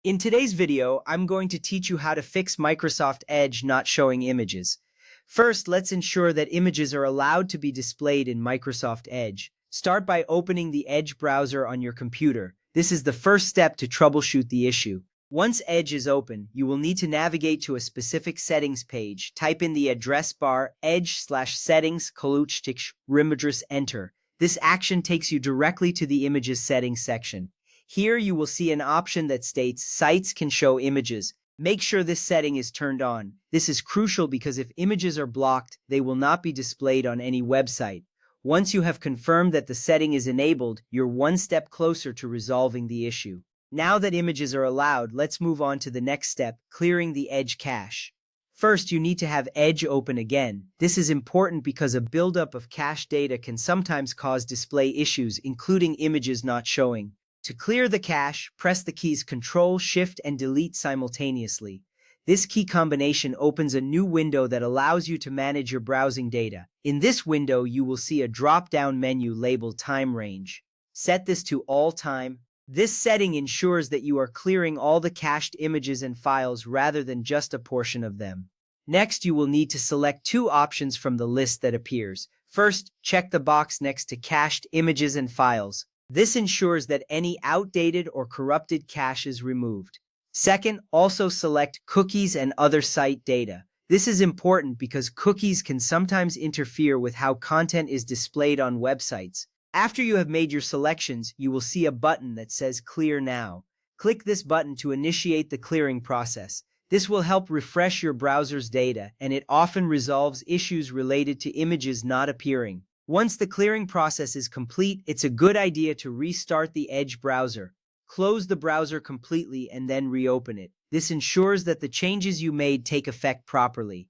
In today's video, I'm going to teach you how to fix Microsoft Edge not showing images. First, let's ensure that images are allowed to be displayed in Microsoft Edge. Start by opening the Edge browser on your computer. This is the first step to troubleshoot the issue. Once Edge is open, you will need to navigate to a specific settings page. Type in the address bar edge/settings /images, enter. This action takes you directly to the images settings section. Here you will see an option that states sites can show images. Make sure this setting is turned on. This is crucial because if images are blocked, they will not be displayed on any website. Once you have confirmed that the setting is enabled, you're one step closer to resolving the issue. Now that images are allowed, let's move on to the next step, clearing the Edge cache. First, you need to have Edge open again. This is important because a buildup of cache data can sometimes cause display issues, including images not showing. To clear the cache, press the keys Ctrl, Shift, and Delete simultaneously. This key combination opens a new window that allows you to manage your browsing data. In this window, you will see a drop-down menu labeled Time Range. Set this to All Time. This setting ensures that you are clearing all the cached images and files rather than just a portion of them. Next, you will need to select two options from the list that appears. First, check the box next to Cached Images and Files. This ensures that any outdated or corrupted cache is removed. Second, also select Cookies and Other Site Data. This is important because cookies can sometimes interfere with how content is displayed on websites. After you have made your selections, you will see a button that says Clear Now. Click this button to initiate the clearing process. This will help refresh your browser's data, and it often resolves issues related to images not appearing. Once the clearing process is complete, it's a good idea to restart the Edge browser. Close the browser completely and then reopen it. This ensures that the changes you made take effect properly.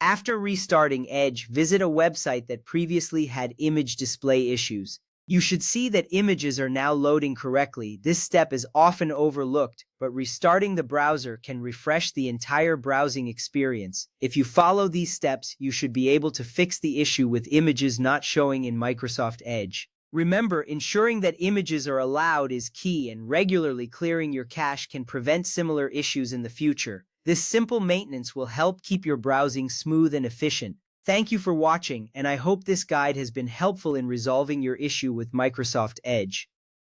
After restarting Edge, visit a website that previously had image display issues. You should see that images are now loading correctly. This step is often overlooked, but restarting the browser can refresh the entire browsing experience. If you follow these steps, you should be able to fix the issue with images not showing in Microsoft Edge. Remember, ensuring that images are allowed is key, and regularly clearing your cache can prevent similar issues in the future. This simple maintenance will help keep your browsing smooth and efficient. Thank you for watching, and I hope this guide has been helpful in resolving your issue with Microsoft Edge.